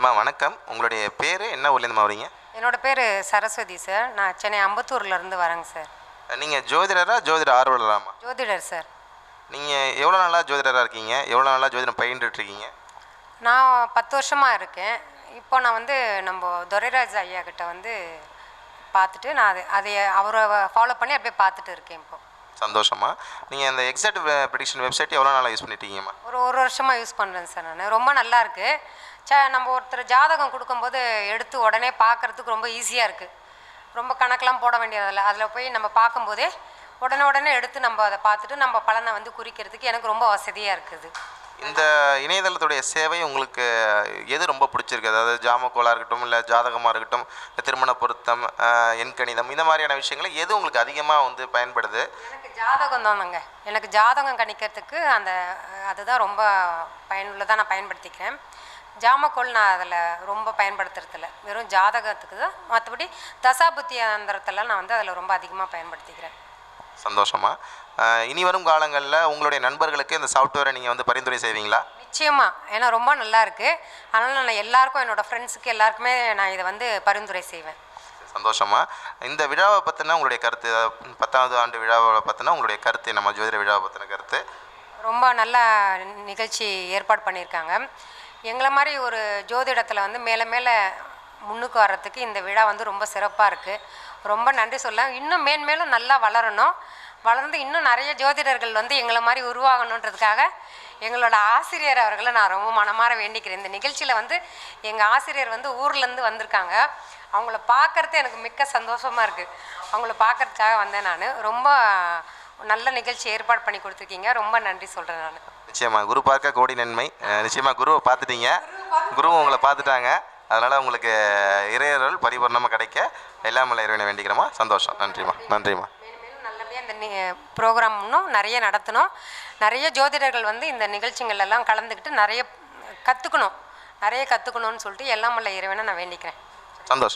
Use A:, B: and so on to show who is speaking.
A: அம்மா வணக்கம். உங்களுடைய பேர் என்ன ஊர்லேருந்துமா வரீங்க?
B: என்னோட பேர் சரஸ்வதி சார். நான் சென்னை அம்பத்தூர்லேருந்து வரேங்க சார்.
A: நீங்கள் ஜோதிடரா ஜோதிட ஆர்வலராமா?
B: ஜோதிடர் சார்.
A: நீங்கள் எவ்வளோ நாளாக ஜோதிடராக இருக்கீங்க? எவ்வளோ நாளாக ஜோதிடம் பயின்றுட்டுருக்கீங்க?
B: நான் 10 வருஷமாக இருக்கேன். இப்போ நான் வந்து நம்ம துரைராஜ் ஐயா கிட்ட வந்து பார்த்துட்டு நான் அதை அவரை ஃபாலோ பண்ணி அப்படியே பார்த்துட்டு இருக்கேன் இப்போ.
A: சந்தோஷமா. நீங்கள் அந்த எக்ஸாக்ட் ப்ரெடிக்ஷன் வெப்சைட் எவ்வளோ நாளாக யூஸ் பண்ணிட்டீங்கம்மா?
B: ஒரு வருஷமாக யூஸ் பண்ணுறேன் சார். நான் ரொம்ப நல்லா இருக்குது. நம்ம ஒருத்தர் ஜாதகம் கொடுக்கும்போது எடுத்து உடனே பார்க்குறதுக்கு ரொம்ப ஈஸியாக இருக்குது. ரொம்ப கணக்கெலாம் போட வேண்டியதில்லை. அதில் போய் நம்ம பார்க்கும்போதே உடனே எடுத்து நம்ம அதை பார்த்துட்டு நம்ம பலனை வந்து குறிக்கிறதுக்கு எனக்கு ரொம்ப வசதியாக இருக்குது.
A: இந்த இணையதளத்துடைய சேவை உங்களுக்கு எது ரொம்ப பிடிச்சிருக்கு? அதாவது ஜாமக்கோலாக இருக்கட்டும், இல்லை ஜாதகமாக இருக்கட்டும், இல்லை திருமண பொருத்தம், எண்கணிதம், இந்த மாதிரியான விஷயங்கள் எது உங்களுக்கு அதிகமாக வந்து பயன்படுது?
B: எனக்கு ஜாதகம் தானுங்க. எனக்கு ஜாதகம் கணிக்கிறதுக்கு அதுதான் ரொம்ப பயனுள்ளதாக நான் பயன்படுத்திக்கிறேன். ஜாமக்கோல் நான் அதில் ரொம்ப பயன்படுத்துறதில்ல. வெறும் ஜாதகத்துக்கு தான். மற்றபடி தசாபுத்தி அந்தரத்தெல்லாம் நான் வந்து அதில் ரொம்ப அதிகமாக பயன்படுத்திக்கிறேன்.
A: சந்தோஷமா. இனி வரும் காலங்களில் உங்களுடைய நண்பர்களுக்கு இந்த சாஃப்ட்வேரை நீங்கள் வந்து பரிந்துரை செய்வீங்களா?
B: நிச்சயமாக. ஏன்னா ரொம்ப நல்லா இருக்குது. அதனால் நான் எல்லாருக்கும், என்னோடய ஃப்ரெண்ட்ஸுக்கு எல்லாருக்குமே நான் இதை வந்து பரிந்துரை செய்வேன்.
A: சந்தோஷமா. இந்த விழாவை பற்றினா உங்களுடைய கருத்து, 10வது ஆண்டு விழாவை பற்றினா உங்களுடைய கருத்து, நம்ம ஜோதிட விழாவை பற்றின கருத்து?
B: ரொம்ப நல்ல நிகழ்ச்சி ஏற்பாடு பண்ணியிருக்காங்க. எங்களை மாதிரி ஒரு ஜோதிடத்தில் வந்து மேலே மேலே முன்னுக்கு வர்றதுக்கு இந்த விழா வந்து ரொம்ப சிறப்பாக இருக்குது. ரொம்ப நன்றி சொல்ல. இன்னும் மேன்மேலும் நல்லா வளரணும். வளர்ந்து இன்னும் நிறைய ஜோதிடர்கள் வந்து எங்களை மாதிரி உருவாகணுன்றதுக்காக எங்களோட ஆசிரியர் அவர்களை நான் ரொம்ப மனமாற வேண்டிக்கிறேன். இந்த நிகழ்ச்சியில் வந்து எங்கள் ஆசிரியர் வந்து ஊர்லேருந்து வந்திருக்காங்க. அவங்கள பார்க்குறது எனக்கு மிக்க சந்தோஷமாக இருக்குது. அவங்கள பார்க்குறதுக்காக வந்தேன் நான். ரொம்ப நல்ல நிகழ்ச்சி ஏற்பாடு பண்ணி கொடுத்துருக்கீங்க. ரொம்ப நன்றி சொல்கிறேன் நான்.
A: நிச்சயமாக. குரு பார்க்க கோடி நன்மை. நிச்சயமாக குருவை பார்த்துட்டீங்க, குருவும் உங்களை பார்த்துட்டாங்க. அதனால் உங்களுக்கு இறையருள் பரிபூர்ணமாக கிடைக்க எல்லாம் உள்ள இறைவனை வேண்டிக்கிறோமா. சந்தோஷம். நன்றிம்மா. நன்றிம்மா.
B: மேலும் நல்லபடியாக இந்த ப்ரோக்ராம் இன்னும் நிறைய நடத்தணும். நிறைய ஜோதிடர்கள் வந்து இந்த நிகழ்ச்சிகள் எல்லாம் கலந்துக்கிட்டு நிறைய கற்றுக்கணும்னு சொல்லிட்டு எல்லாம் உள்ள இறைவனை நான் வேண்டிக்கிறேன்.
A: சந்தோஷம்.